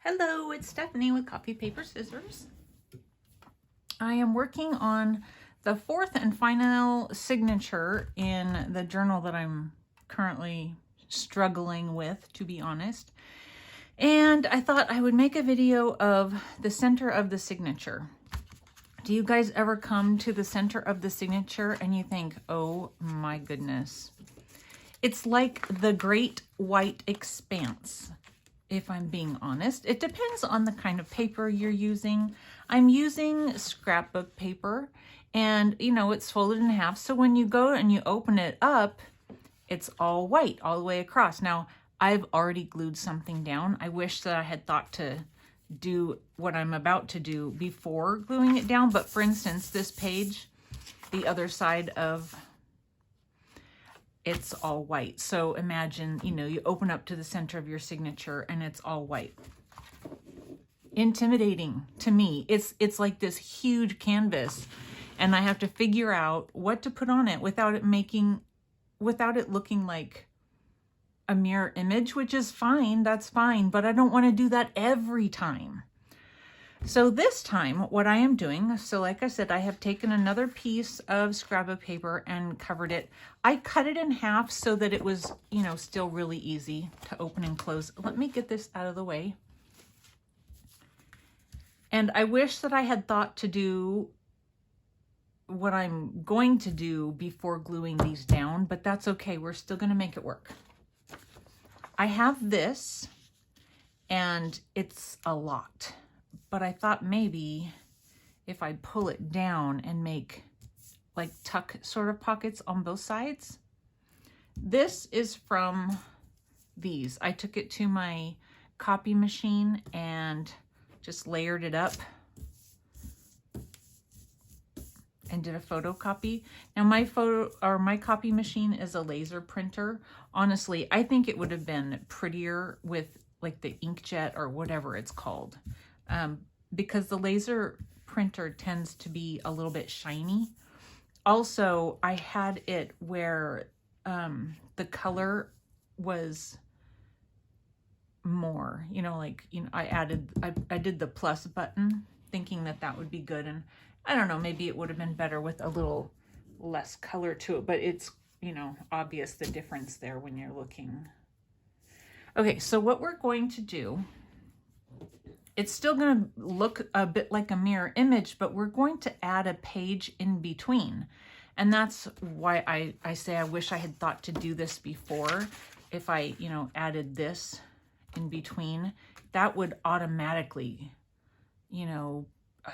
Hello, it's Stephanie with Copy Paper Scissors. I am working on the fourth and final signature in the journal that I'm currently struggling with, to be honest. And I thought I would make a video of the center of the signature. Do you guys ever come to the center of the signature and you think, oh my goodness, it's like the great white expanse? If I'm being honest, it depends on the kind of paper you're using. I'm using scrapbook paper, and you know, it's folded in half. So when you go and you open it up, it's all white all the way across. Now, I've already glued something down. I wish that I had thought to do what I'm about to do before gluing it down. But for instance, this page, the other side of it's all white. So imagine, you know, you open up to the center of your signature and it's all white. Intimidating to me. It's like this huge canvas, and I have to figure out what to put on it without it looking like a mirror image, which is fine, that's fine, but I don't want to do that every time. So this time, what I am doing, so like I said, I have taken another piece of scrapbook paper and covered it. I cut it in half so that it was, you know, still really easy to open and close. Let me get this out of the way. And I wish that I had thought to do what I'm going to do before gluing these down, but that's okay. We're still going to make it work. I have this, and it's a lot. But I thought maybe if I pull it down and make like tuck sort of pockets on both sides. This is from these. I took it to my copy machine and just layered it up and did a photocopy. Now my copy machine is a laser printer. Honestly, I think it would have been prettier with like the inkjet or whatever it's called. Because the laser printer tends to be a little bit shiny. Also, I had it where the color was more, you know, like, you know, I did the plus button thinking that that would be good. And I don't know, maybe it would have been better with a little less color to it, but it's, you know, obvious the difference there when you're looking. Okay, so what we're going to do, it's still going to look a bit like a mirror image, but we're going to add a page in between. And that's why I say I wish I had thought to do this before. If I, you know, added this in between, that would automatically, you know,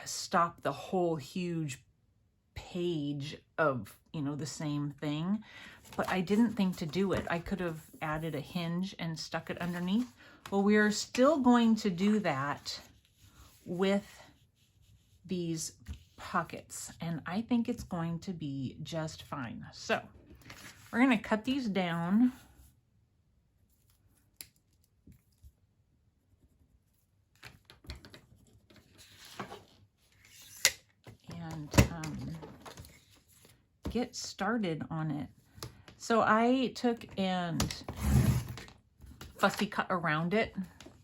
stop the whole huge page of, you know, the same thing. But I didn't think to do it. I could have added a hinge and stuck it underneath. Well, we are still going to do that with these pockets, and I think it's going to be just fine. So we're going to cut these down. And get started on it. So I took and fussy cut around it.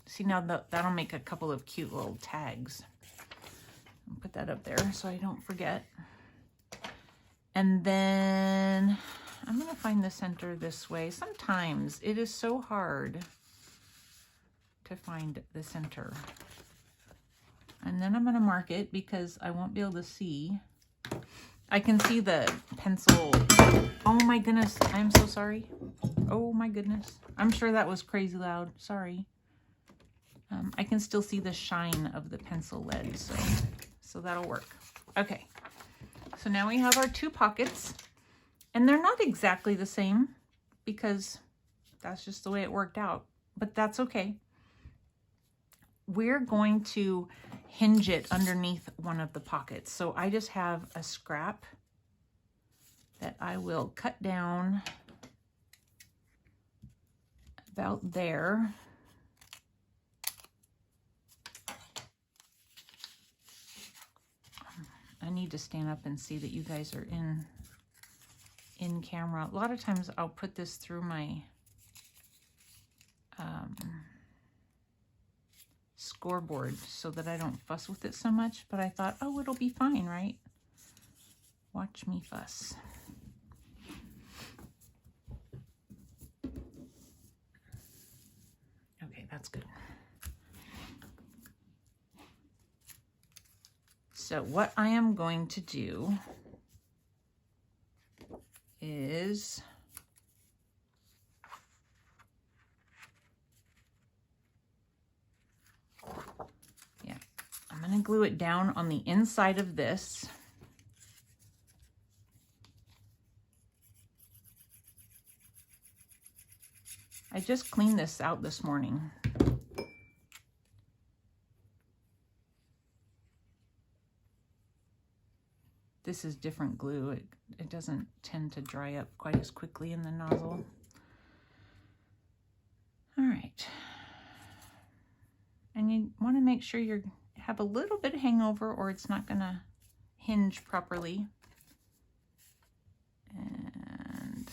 See, now that'll make a couple of cute little tags. I'll put that up there so I don't forget. And then I'm going to find the center this way. Sometimes it is so hard to find the center. And then I'm going to mark it because I won't be able to see. I can see the pencil. Oh my goodness, I'm so sorry. Oh my goodness. I'm sure that was crazy loud. Sorry. I can still see the shine of the pencil lead, so that'll work. Okay, so now we have our two pockets, and they're not exactly the same because that's just the way it worked out, but that's okay. We're going to hinge it underneath one of the pockets. So I just have a scrap that I will cut down about there. I need to stand up and see that you guys are in camera. A lot of times I'll put this through my scoreboard so that I don't fuss with it so much, but I thought, oh, it'll be fine, right? Watch me fuss. Okay, that's good. So what I am going to do is I'm going to glue it down on the inside of this. I just cleaned this out this morning. This is different glue. It doesn't tend to dry up quite as quickly in the nozzle. All right. And you want to make sure you have a little bit of hangover or it's not going to hinge properly. And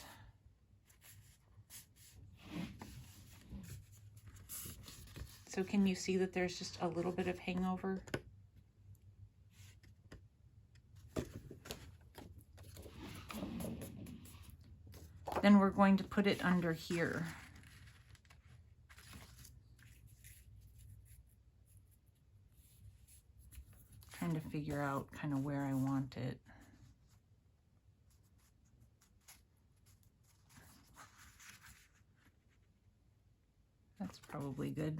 so can you see that there's just a little bit of hangover? Then we're going to put it under here. Trying to figure out kind of where I want it. That's probably good.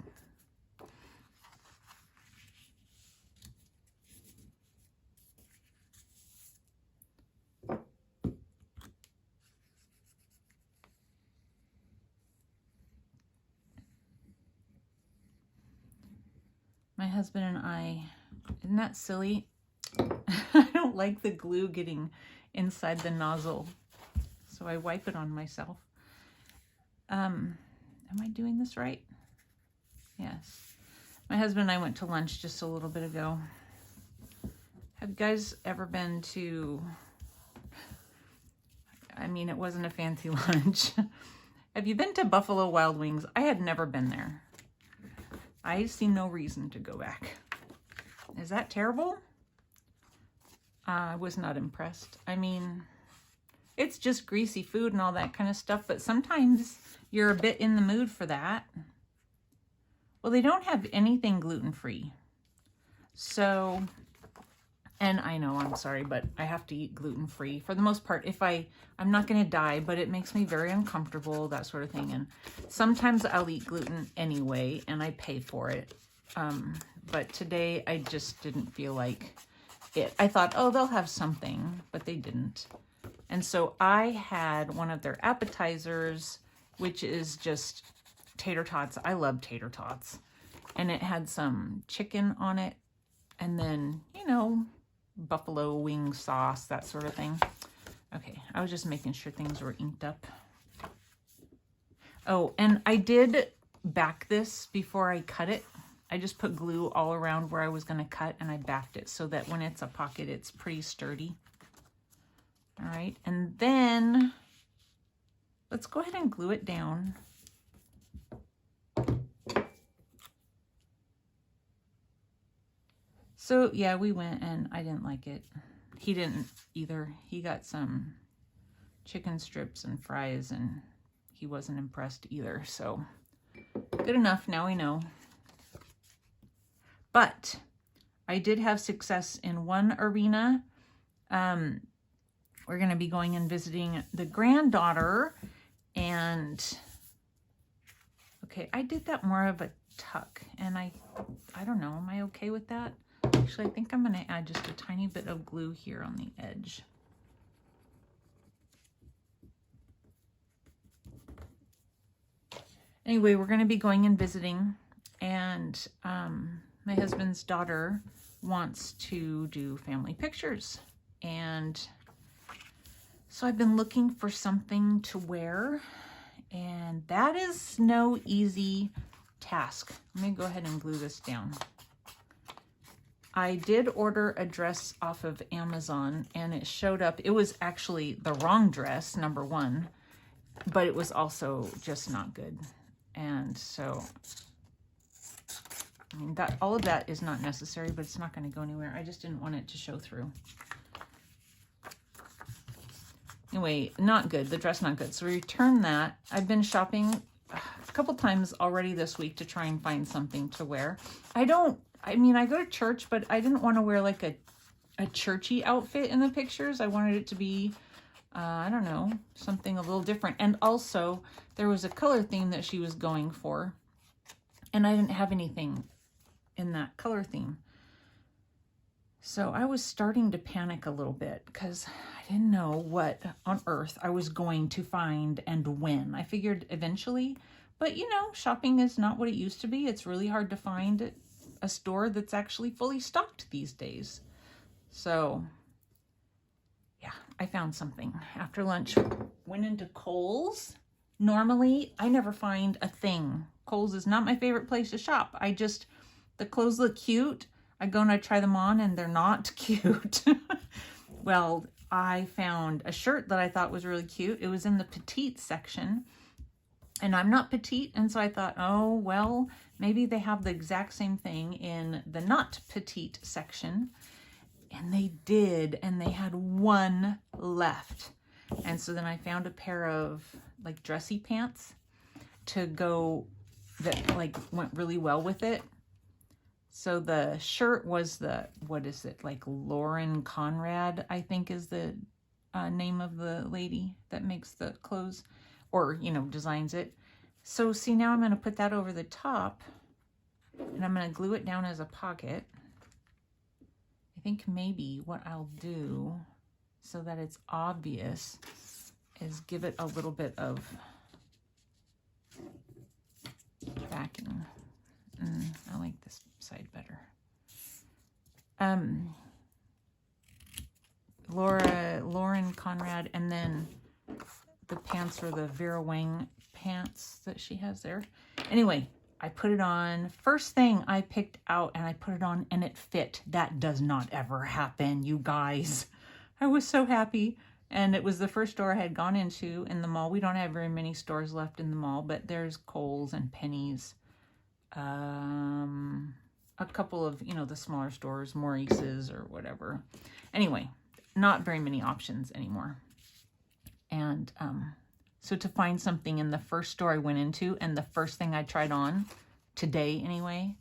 My husband and I, isn't that silly? I don't like the glue getting inside the nozzle, so I wipe it on myself. Am I doing this right? Yes. My husband and I went to lunch just a little bit ago. Have you guys ever been to, I mean, it wasn't a fancy lunch. Have you been to Buffalo Wild Wings? I had never been there. I see no reason to go back. Is that terrible? I was not impressed. I mean, it's just greasy food and all that kind of stuff, but sometimes you're a bit in the mood for that. Well, they don't have anything gluten-free. So, and I know, I'm sorry, but I have to eat gluten-free for the most part. If I'm not going to die, but it makes me very uncomfortable, that sort of thing. And sometimes I'll eat gluten anyway, and I pay for it. But today I just didn't feel like it. I thought, oh, they'll have something, but they didn't. And so I had one of their appetizers, which is just tater tots. I love tater tots. And it had some chicken on it. And then, you know, buffalo wing sauce, that sort of thing. Okay, I was just making sure things were inked up. Oh, and I did back this before I cut it. I just put glue all around where I was going to cut, and I backed it so that when it's a pocket, it's pretty sturdy. All right, and then let's go ahead and glue it down. So yeah, we went and I didn't like it. He didn't either. He got some chicken strips and fries and he wasn't impressed either. So good enough, now we know. But I did have success in one arena. We're going to be going and visiting the granddaughter, and okay, I did that more of a tuck, and I don't know, am I okay with that? Actually, I think I'm going to add just a tiny bit of glue here on the edge. Anyway, we're going to be going and visiting, and my husband's daughter wants to do family pictures, and so I've been looking for something to wear, and that is no easy task. Let me go ahead and glue this down. I did order a dress off of Amazon, and it showed up. It was actually the wrong dress, number one, but it was also just not good. And so I mean, that all of that is not necessary, but it's not going to go anywhere. I just didn't want it to show through. Anyway, not good. The dress not good. So we returned that. I've been shopping a couple times already this week to try and find something to wear. I mean, I go to church, but I didn't want to wear like a churchy outfit in the pictures. I wanted it to be, I don't know, something a little different. And also, there was a color theme that she was going for, and I didn't have anything in that color theme. So I was starting to panic a little bit because I didn't know what on earth I was going to find and when. I figured eventually, but you know, shopping is not what it used to be. It's really hard to find a store that's actually fully stocked these days. So yeah, I found something. After lunch, went into Kohl's. Normally, I never find a thing. Kohl's is not my favorite place to shop. The clothes look cute. I go and I try them on and they're not cute. Well, I found a shirt that I thought was really cute. It was in the petite section and I'm not petite. And so I thought, oh, well, maybe they have the exact same thing in the not petite section. And they did, and they had one left. And so then I found a pair of like dressy pants to go that like went really well with it. So the shirt was what is it? Like Lauren Conrad, I think is the name of the lady that makes the clothes or, you know, designs it. So see, now I'm going to put that over the top and I'm going to glue it down as a pocket. I think maybe what I'll do so that it's obvious is give it a little bit of backing. I like this side better. Lauren Conrad, and then the pants are the Vera Wang pants that she has there. Anyway, I put it on. First thing I picked out and I put it on and it fit. That does not ever happen, you guys. I was so happy. And it was the first store I had gone into in the mall. We don't have very many stores left in the mall, but there's Kohl's and Penny's. A couple of, you know, the smaller stores, Maurice's or whatever. Anyway, not very many options anymore. And so to find something in the first store I went into and the first thing I tried on today anyway,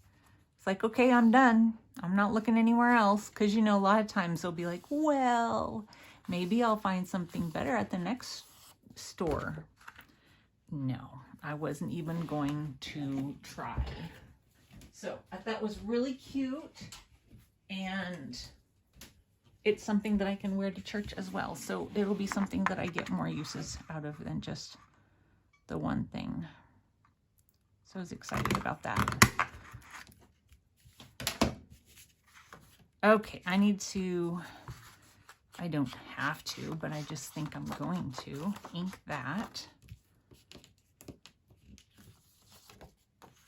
it's like, okay, I'm done. I'm not looking anywhere else. Because, you know, a lot of times they'll be like, well, maybe I'll find something better at the next store. No, I wasn't even going to try. So I thought it was really cute, and it's something that I can wear to church as well. So it'll be something that I get more uses out of than just the one thing. So I was excited about that. Okay, I don't have to, but I just think I'm going to ink that.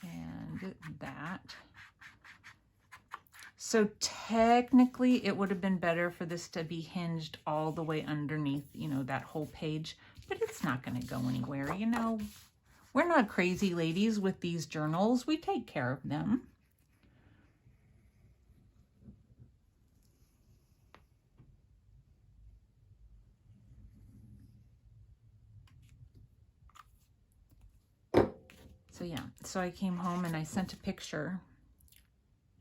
And that. So technically it would have been better for this to be hinged all the way underneath, you know, that whole page, but it's not going to go anywhere. You know, we're not crazy ladies with these journals. We take care of them. So yeah, so I came home and I sent a picture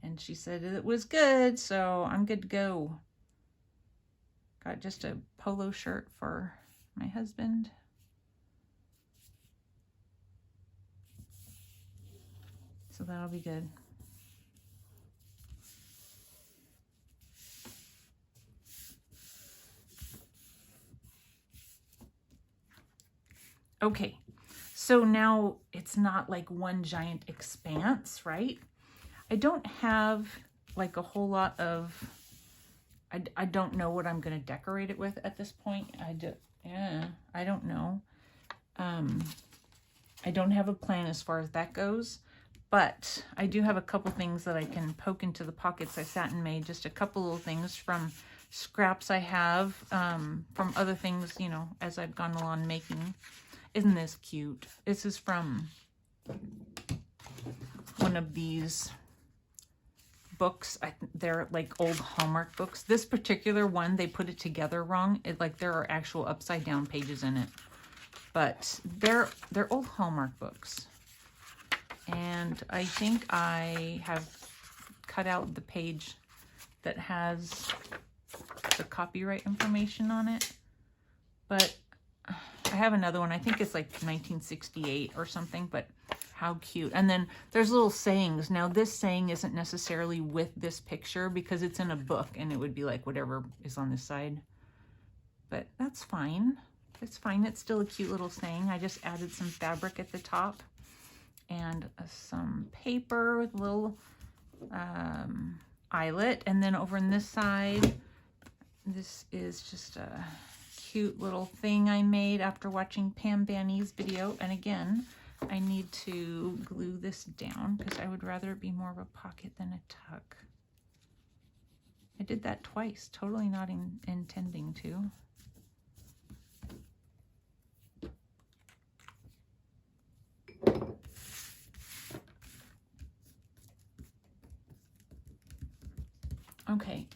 and she said it was good, so I'm good to go. Got just a polo shirt for my husband. So that'll be good. Okay. So now it's not like one giant expanse, right? I don't have like a whole lot of, I don't know what I'm going to decorate it with at this point. I don't know. I don't have a plan as far as that goes, but I do have a couple things that I can poke into the pockets. I sat and made just a couple little things from scraps I have, from other things, you know, as I've gone along making. Isn't this cute? This is from one of these books, they're like old Hallmark books. This particular one, they put it together wrong. Like there are actual upside down pages in it, but they're old Hallmark books. And I think I have cut out the page that has the copyright information on it, but I have another one. I think it's like 1968 or something, but how cute. And then there's little sayings. Now this saying isn't necessarily with this picture because it's in a book and it would be like whatever is on this side, but that's fine. It's fine. It's still a cute little saying. I just added some fabric at the top and some paper with a little eyelet. And then over on this side, this is just a cute little thing I made after watching Pam Banny's video. And again, I need to glue this down because I would rather it be more of a pocket than a tuck. I did that twice, totally not intending to. Okay,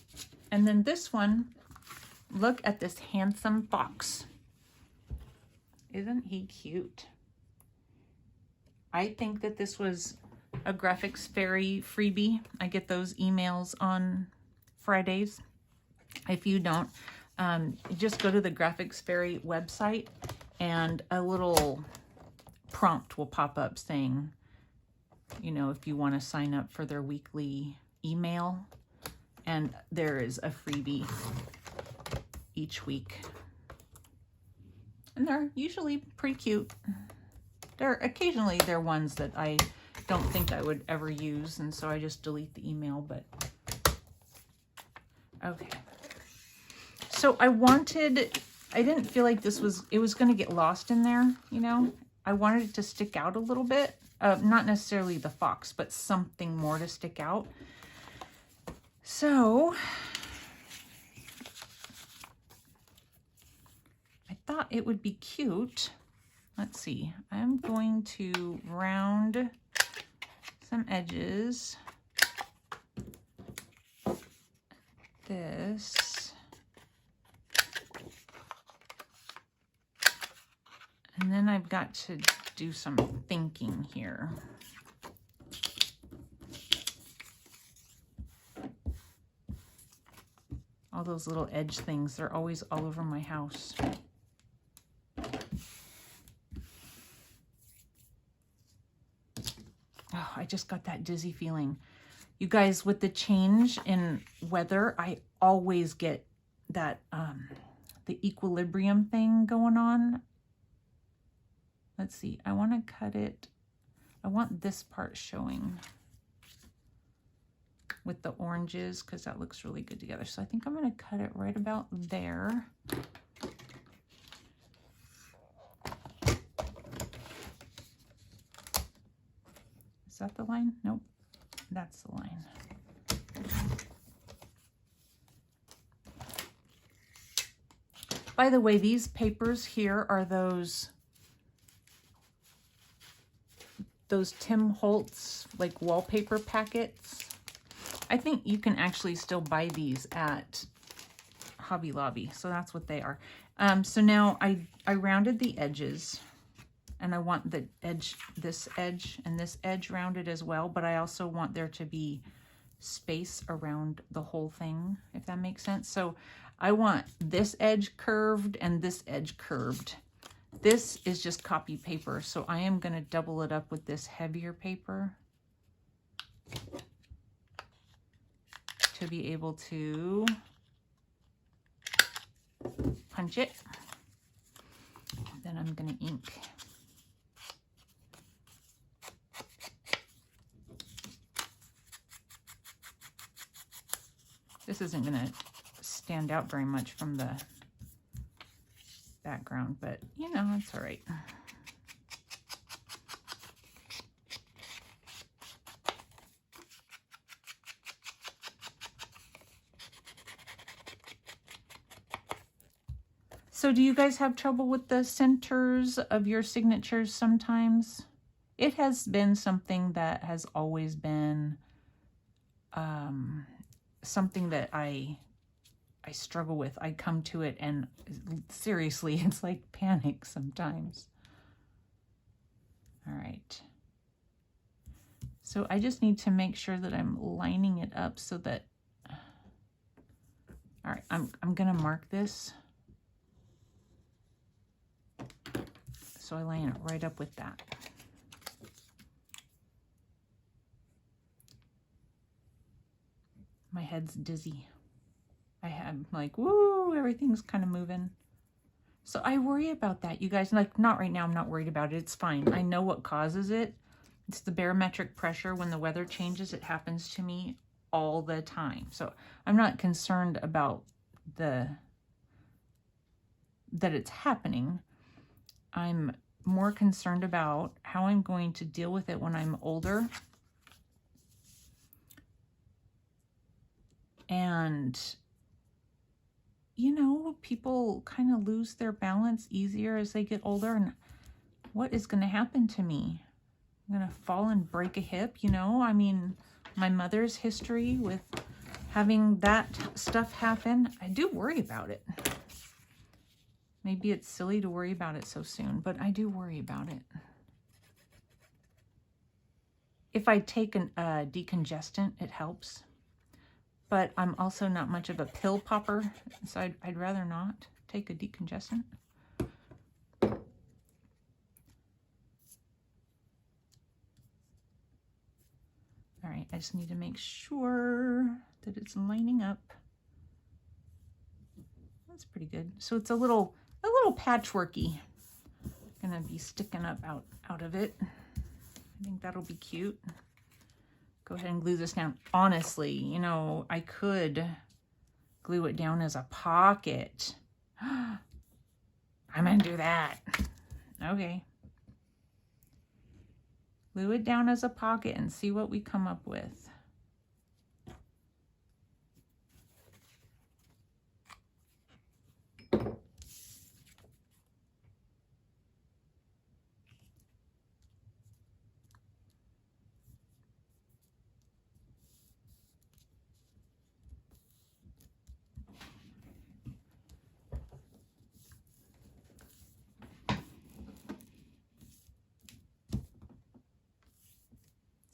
and then this one, look at this handsome fox. Isn't he cute? I think that this was a Graphics Fairy freebie. I get those emails on Fridays. If you don't, just go to the Graphics Fairy website and a little prompt will pop up saying, you know, if you want to sign up for their weekly email, and there is a freebie each week. And they're usually pretty cute. Occasionally they're ones that I don't think I would ever use, and so I just delete the email, but okay. So I didn't feel like it was going to get lost in there, you know. I wanted it to stick out a little bit. Not necessarily the fox, but something more to stick out. So I thought it would be cute. Let's see, I'm going to round some edges. This. And then I've got to do some thinking here. All those little edge things, they're always all over my house. Oh, I just got that dizzy feeling. You guys, with the change in weather, I always get that, the equilibrium thing going on. Let's see, I want to cut it. I want this part showing with the oranges because that looks really good together. So I think I'm going to cut it right about there. Is that the line? Nope, that's the line. By the way, these papers here are those Tim Holtz like wallpaper packets. I think you can actually still buy these at Hobby Lobby, so that's what they are. So now I rounded the edges, and I want the edge, this edge and this edge rounded as well, but I also want there to be space around the whole thing, if that makes sense. So I want this edge curved and this edge curved. This is just copy paper, so I am going to double it up with this heavier paper to be able to punch it. Then I'm going to ink. This isn't going to stand out very much from the background, but you know, it's all right. So do you guys have trouble with the centers of your signatures sometimes? It has been something that has always been something that I struggle with. I come to it and seriously, it's like panic sometimes. All right. So I just need to make sure that I'm lining it up so that, all right, I'm gonna mark this. So I line it right up with that. My head's dizzy. I'm like, woo, everything's kind of moving. So I worry about that, you guys. Like, not right now, I'm not worried about it. It's fine. I know what causes it. It's the barometric pressure. When the weather changes, it happens to me all the time. So I'm not concerned about that it's happening. I'm more concerned about how I'm going to deal with it when I'm older. And, you know, people kind of lose their balance easier as they get older. And what is going to happen to me? I'm going to fall and break a hip, you know? I mean, my mother's history with having that stuff happen, I do worry about it. Maybe it's silly to worry about it so soon, but I do worry about it. If I take a decongestant, it helps. But I'm also not much of a pill popper, so I'd rather not take a decongestant. All right, I just need to make sure that it's lining up. That's pretty good. So it's a little patchworky. Gonna be sticking up out of it. I think that'll be cute. Go ahead and glue this down. Honestly, you know, I could glue it down as a pocket. I'm gonna do that. Okay. Glue it down as a pocket and see what we come up with.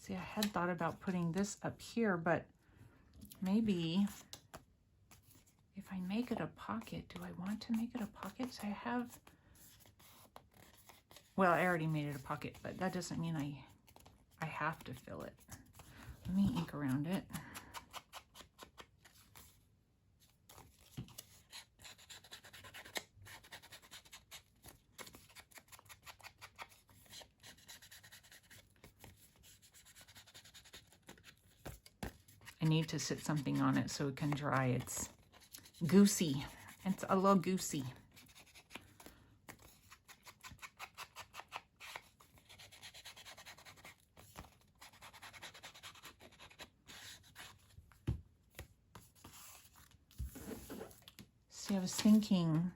See, I had thought about putting this up here, but maybe if I make it a pocket, do I want to make it a pocket? So I have, well, I already made it a pocket, but that doesn't mean I have to fill it. Let me ink around it. I need to sit something on it so it can dry. It's goosey. It's a little goosey. See, I was thinking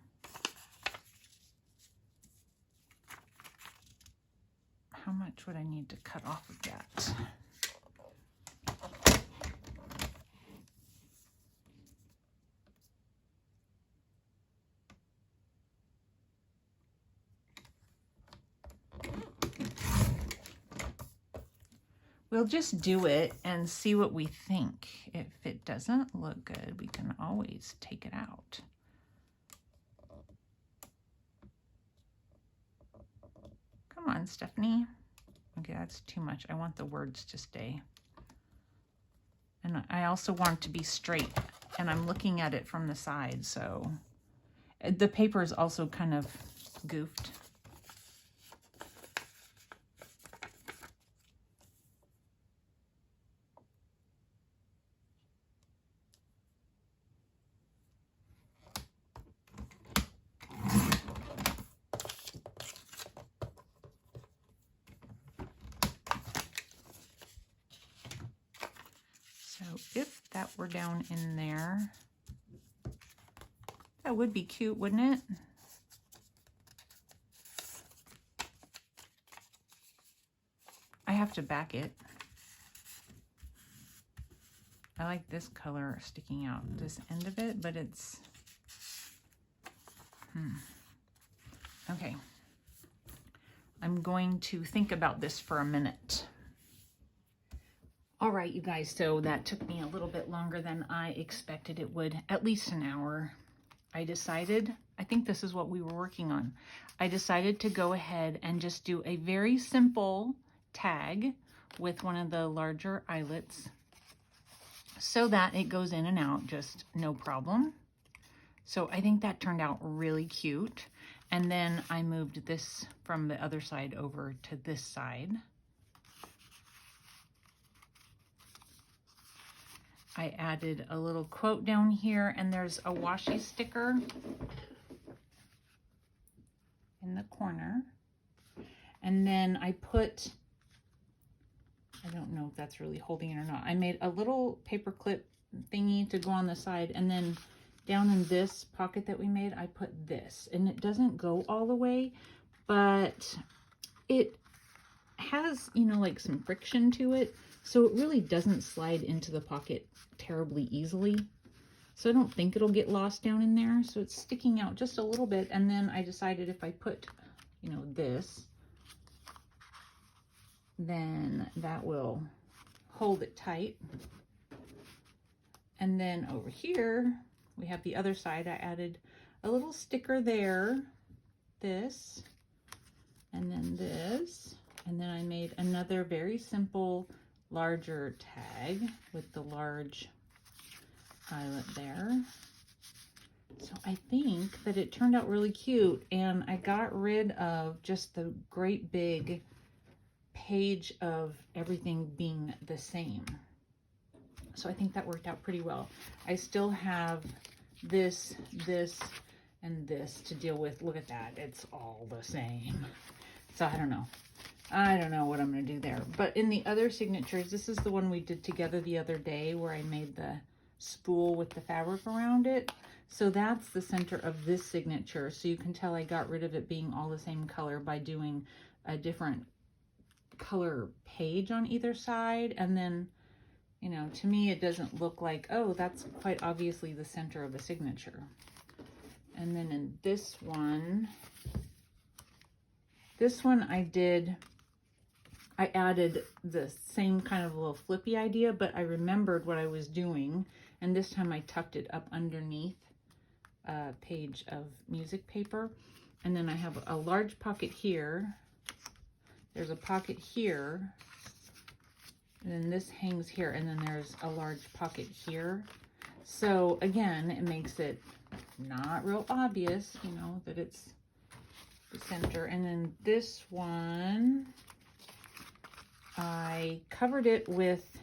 how much would I need to cut off of that? We'll just do it and see what we think. If it doesn't look good, we can always take it out. Come on, Stephanie. Okay, that's too much. I want the words to stay. And I also want it to be straight. And I'm looking at it from the side, so the paper is also kind of goofed. If that were down in there, that would be cute, wouldn't it? I have to back it. I like this color sticking out, this end of it, but it's, okay. I'm going to think about this for a minute. All right, you guys, so that took me a little bit longer than I expected it would, at least an hour. I decided, I think this is what we were working on. I decided to go ahead and just do a very simple tag with one of the larger eyelets so that it goes in and out just no problem. So I think that turned out really cute. And then I moved this from the other side over to this side. I added a little quote down here, and there's a washi sticker in the corner. And then I put, I don't know if that's really holding it or not. I made a little paper clip thingy to go on the side, and then down in this pocket that we made, I put this. And it doesn't go all the way, but it has, you know, like some friction to it. So it really doesn't slide into the pocket terribly easily. So I don't think it'll get lost down in there. So it's sticking out just a little bit. And then I decided if I put, you know, this, then that will hold it tight. And then over here, we have the other side. I added a little sticker there, this, and then this. And then I made another very simple larger tag with the large eyelet there. So I think that it turned out really cute, and I got rid of just the great big page of everything being the same. So I think that worked out pretty well. I still have this, and this to deal with. Look at that, it's all the same. So I don't know. I don't know what I'm going to do there. But in the other signatures, this is the one we did together the other day where I made the spool with the fabric around it. So that's the center of this signature. So you can tell I got rid of it being all the same color by doing a different color page on either side. And then, you know, to me, it doesn't look like, oh, that's quite obviously the center of a signature. And then in this one I added the same kind of little flippy idea, but I remembered what I was doing. And this time I tucked it up underneath a page of music paper. And then I have a large pocket here. There's a pocket here. And then this hangs here. And then there's a large pocket here. So again, it makes it not real obvious, you know, that it's the center. And then this one, I covered it with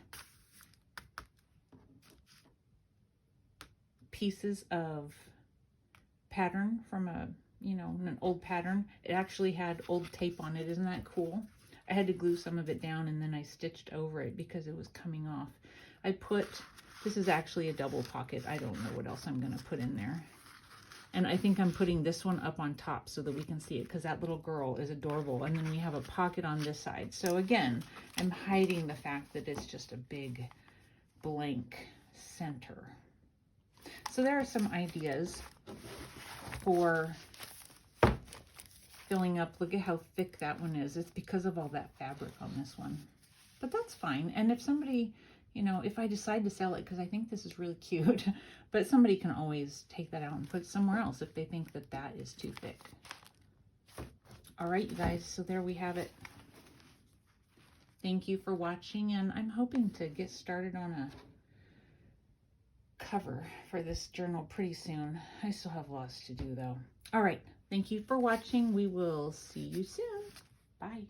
pieces of pattern from a, you know, an old pattern. It actually had old tape on it. Isn't that cool? I had to glue some of it down, and then I stitched over it because it was coming off. I put, this is actually a double pocket. I don't know what else I'm going to put in there. And I think I'm putting this one up on top so that we can see it, because that little girl is adorable. And then we have a pocket on this side. So again, I'm hiding the fact that it's just a big blank center. So there are some ideas for filling up. Look at how thick that one is. It's because of all that fabric on this one. But that's fine. And if somebody, you know, if I decide to sell it, because I think this is really cute, but somebody can always take that out and put it somewhere else if they think that that is too thick. All right, you guys, so there we have it. Thank you for watching, and I'm hoping to get started on a cover for this journal pretty soon. I still have lots to do though. All right, thank you for watching. We will see you soon. Bye.